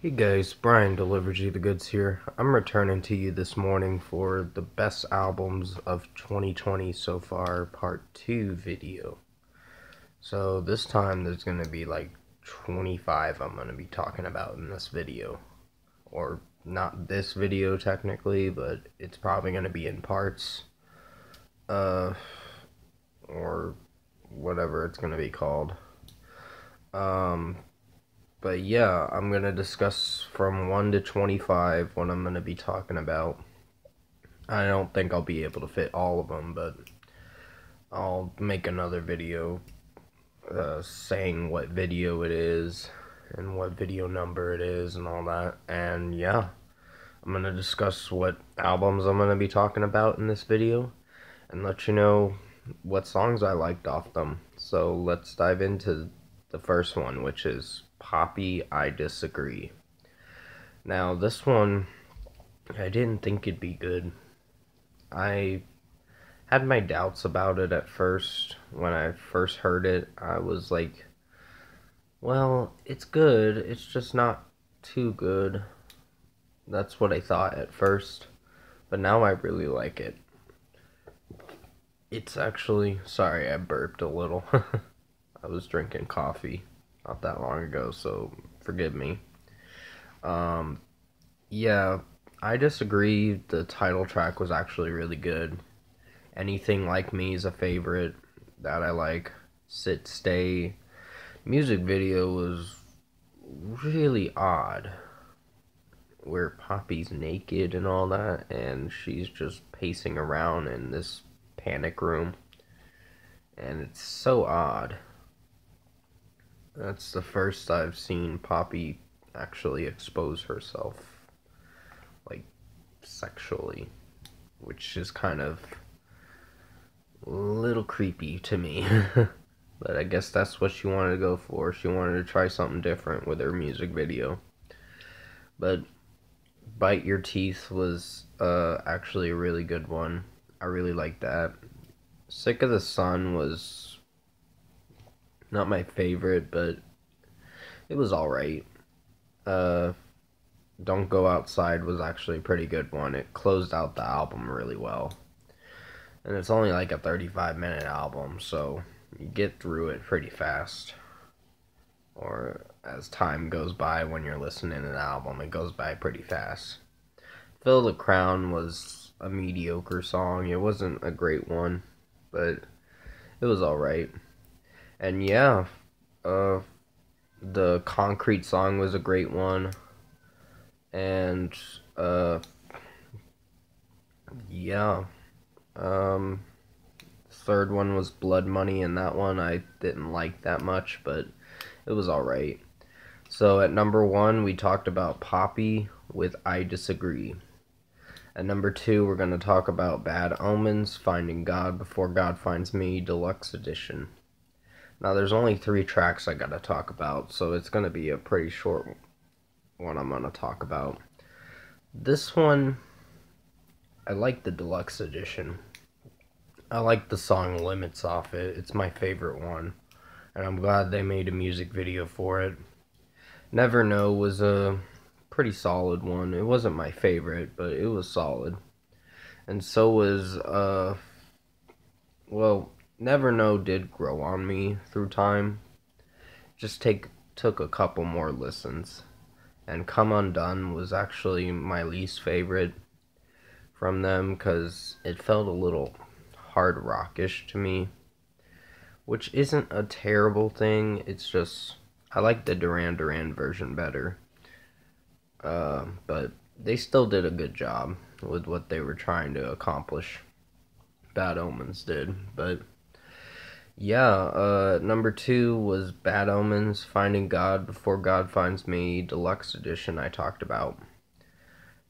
Hey guys, Brian delivers you the goods here. I'm returning to you this morning for the best albums of 2020 so far, part 2 video. So this time there's going to be like 25 I'm going to be talking about in this video. Or not this video technically, but it's probably going to be in parts. Or whatever it's going to be called. But yeah, I'm going to discuss from 1 to 25 what I'm going to be talking about. I don't think I'll be able to fit all of them, but I'll make another video saying what video it is and what video number it is and all that. And yeah, I'm going to discuss what albums I'm going to be talking about in this video and let you know what songs I liked off them. So let's dive into the first one, which is Poppy, I Disagree. Now, this one, I didn't think it'd be good. I had my doubts about it at first. When I first heard it, I was like, well, it's good, it's just not too good. That's what I thought at first. But now I really like it. It's actually, sorry, I burped a little. I was drinking coffee not that long ago, so forgive me. Yeah, I Disagree. The title track was actually really good. Anything Like Me is a favorite that I like. Sit Stay. Music video was really odd. Where Poppy's naked and all that, and she's just pacing around in this panic room. And it's so odd. That's the first I've seen Poppy actually expose herself, like, sexually, which is kind of a little creepy to me. But I guess that's what she wanted to go for. She wanted to try something different with her music video. But Bite Your Teeth was actually a really good one. I really liked that. Sick of the Sun was not my favorite, but it was alright. Don't Go Outside was actually a pretty good one. It closed out the album really well. And it's only like a 35-minute album, so you get through it pretty fast. Or as time goes by when you're listening to an album, it goes by pretty fast. Fill the Crown was a mediocre song. It wasn't a great one, but it was alright. And yeah, the Concrete song was a great one. And yeah, third one was Blood Money, and that one I didn't like that much, but it was alright. So at number 1, we talked about Poppy with I Disagree. At number 2, we're going to talk about Bad Omens, Finding God Before God Finds Me, Deluxe Edition. Now, there's only 3 tracks I gotta talk about, so it's gonna be a pretty short one I'm gonna talk about. This one, I like the Deluxe Edition. I like the song Limits off it. It's my favorite one, and I'm glad they made a music video for it. Never Know was a pretty solid one. It wasn't my favorite, but it was solid. And so was, well, Never Know did grow on me through time. Just took a couple more listens. And Come Undone was actually my least favorite from them because it felt a little hard rockish to me, which isn't a terrible thing. It's just I like the Duran Duran version better. But they still did a good job with what they were trying to accomplish. Bad Omens did, but yeah, number 2 was Bad Omens, Finding God Before God Finds Me, Deluxe Edition I talked about.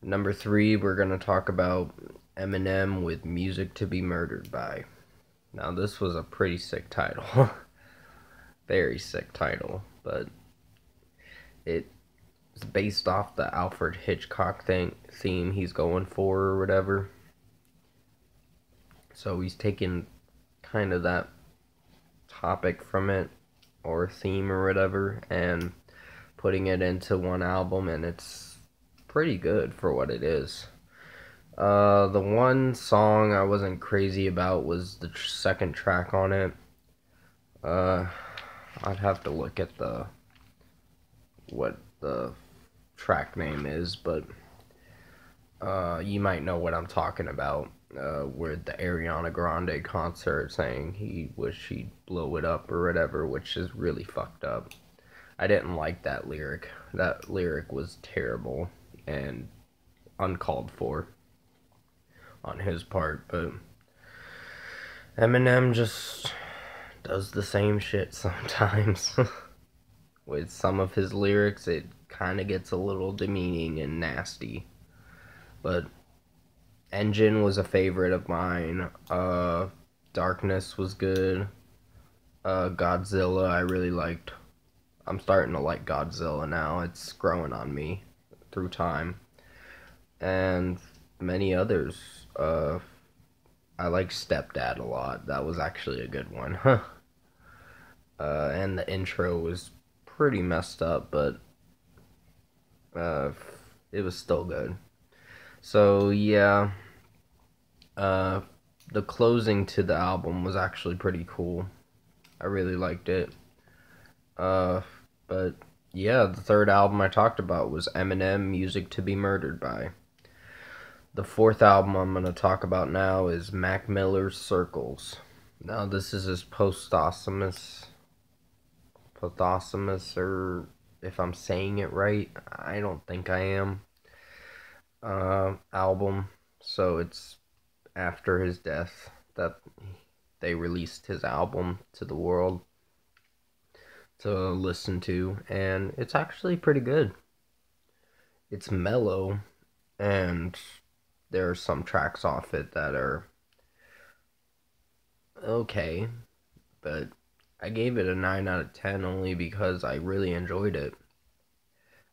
Number 3, we're going to talk about Eminem with Music to Be Murdered By. Now, this was a pretty sick title. Very sick title, but it's based off the Alfred Hitchcock theme he's going for or whatever. So he's taking kind of that topic from it or theme or whatever and putting it into one album, and it's pretty good for what it is. The one song I wasn't crazy about was the second track on it. Uh, I'd have to look at what the track name is, but you might know what I'm talking about. Where the Ariana Grande concert saying he wished he'd blow it up or whatever, which is really fucked up. I didn't like that lyric. That lyric was terrible and uncalled for on his part, but Eminem just does the same shit sometimes. With some of his lyrics, it kind of gets a little demeaning and nasty. But Engine was a favorite of mine. Darkness was good. Godzilla I really liked. I'm starting to like Godzilla now. It's growing on me through time. And many others. I like Stepdad a lot. That was actually a good one. And the intro was pretty messed up, but it was still good. So yeah, the closing to the album was actually pretty cool. I really liked it. But yeah, the third album I talked about was Eminem, Music to Be Murdered By. The fourth album I'm going to talk about now is Mac Miller's Circles. Now this is his posthumous, or if I'm saying it right, I don't think I am, album. So it's after his death that they released his album to the world to listen to, and it's actually pretty good. It's mellow, and there are some tracks off it that are okay, but I gave it a 9 out of 10 only because I really enjoyed it.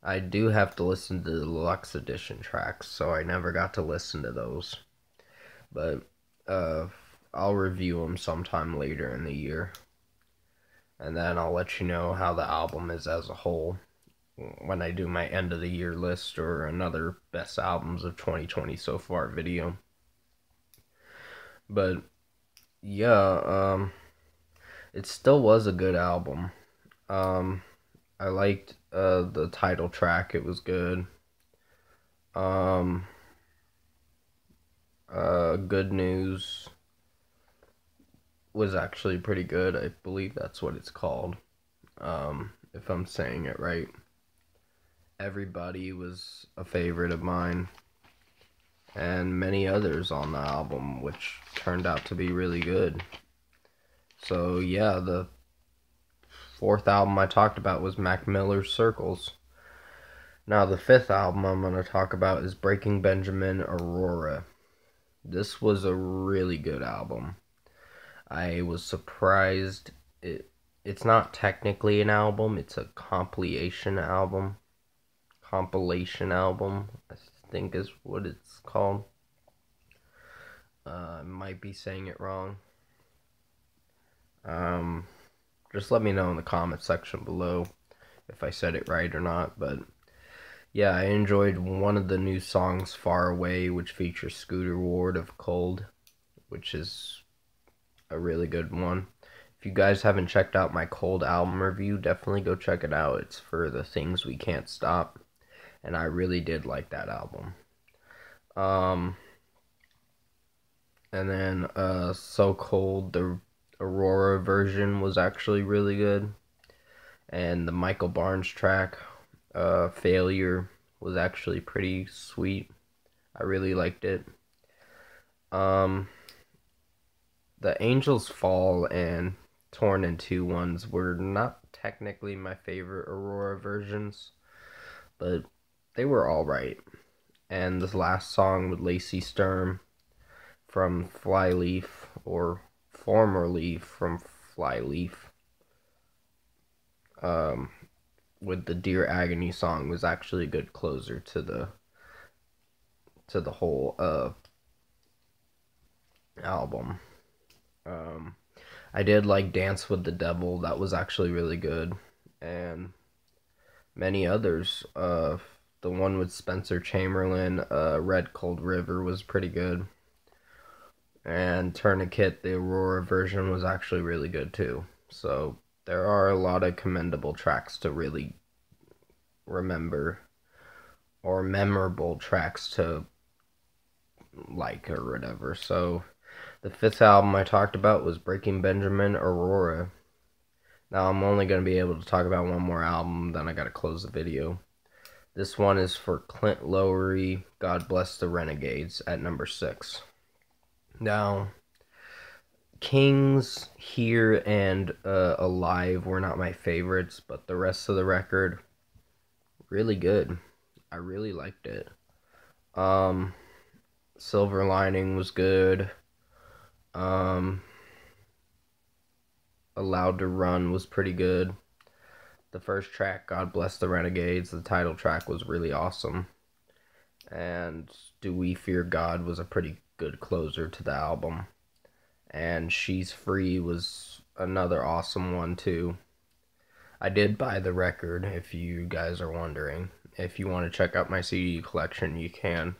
I do have to listen to the deluxe edition tracks, so I never got to listen to those. But I'll review them sometime later in the year. And then I'll let you know how the album is as a whole when I do my end of the year list or another best albums of 2020 so far video. But yeah, it still was a good album. I liked the title track. It was good. Good News was actually pretty good. I believe that's what it's called. If I'm saying it right. Everybody was a favorite of mine, and many others on the album, which turned out to be really good. So yeah, the fourth album I talked about was Mac Miller's Circles. Now the fifth album I'm going to talk about is Breaking Benjamin Aurora. This was a really good album. I was surprised. It's not technically an album, it's a compilation album. I think is what it's called. I might be saying it wrong. Just let me know in the comment section below if I said it right or not. But yeah, I enjoyed one of the new songs, Far Away, which features Scooter Ward of Cold, which is a really good one. If you guys haven't checked out my Cold album review, definitely go check it out. It's for The Things We Can't Stop, and I really did like that album. And then So Cold, the Aurora version was actually really good. And the Michael Barnes track, Failure, was actually pretty sweet. I really liked it. The Angels Fall and Torn in Two ones were not technically my favorite Aurora versions, but they were alright. And this last song with Lacey Sturm from Flyleaf, or formerly from Flyleaf, with the Dear Agony song, was actually a good closer to the whole album. I did like Dance with the Devil. That was actually really good. And many others. The one with Spencer Chamberlain, Red Cold River was pretty good. And Tourniquet, the Aurora version, was actually really good too. So there are a lot of commendable tracks to really remember, or memorable tracks to like, or whatever. So the fifth album I talked about was Breaking Benjamin, Aurora. Now I'm only going to be able to talk about one more album, then I got to close the video. This one is for Clint Lowery, God Bless the Renegades, at number 6. Now, Kings, Here, and Alive were not my favorites, but the rest of the record, really good. I really liked it. Silver Lining was good. Allowed to Run was pretty good. The first track, God Bless the Renegades, the title track, was really awesome. And Do We Fear God was a pretty good closer to the album. And She's Free was another awesome one too. I did buy the record, if you guys are wondering. If you want to check out my CD collection, you can.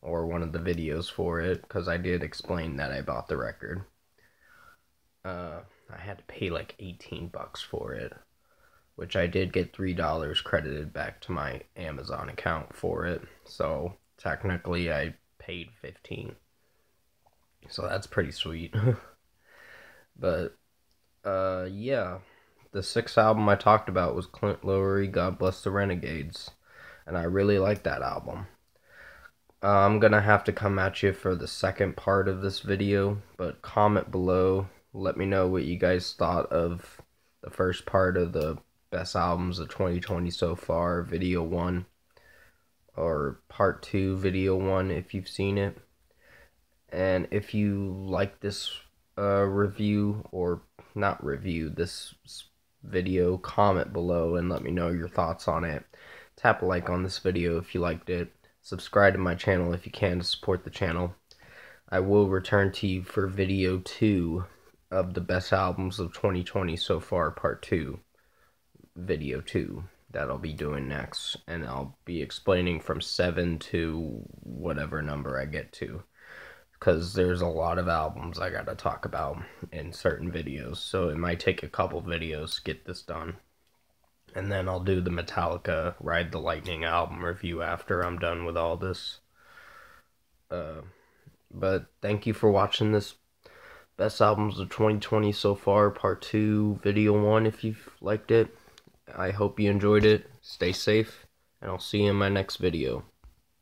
Or one of the videos for it, because I did explain that I bought the record. I had to pay like $18 for it, which I did get $3 credited back to my Amazon account for it. So technically I paid $15. So that's pretty sweet. But yeah, the sixth album I talked about was Clint Lowery, God Bless the Renegades, and I really like that album. I'm gonna have to come at you for the second part of this video, but comment below, let me know what you guys thought of the first part of the best albums of 2020 so far, video 1, or part 2, video 1, if you've seen it. And if you like this review, or not review, this video, comment below and let me know your thoughts on it. Tap a like on this video if you liked it. Subscribe to my channel if you can to support the channel. I will return to you for video 2 of the best albums of 2020 so far, part 2. Video 2 that I'll be doing next. And I'll be explaining from 7 to whatever number I get to, because there's a lot of albums I gotta talk about in certain videos. So it might take a couple videos to get this done. And then I'll do the Metallica Ride the Lightning album review after I'm done with all this. But thank you for watching this Best Albums of 2020 so far, part 2, video 1, if you've liked it. I hope you enjoyed it. Stay safe, and I'll see you in my next video.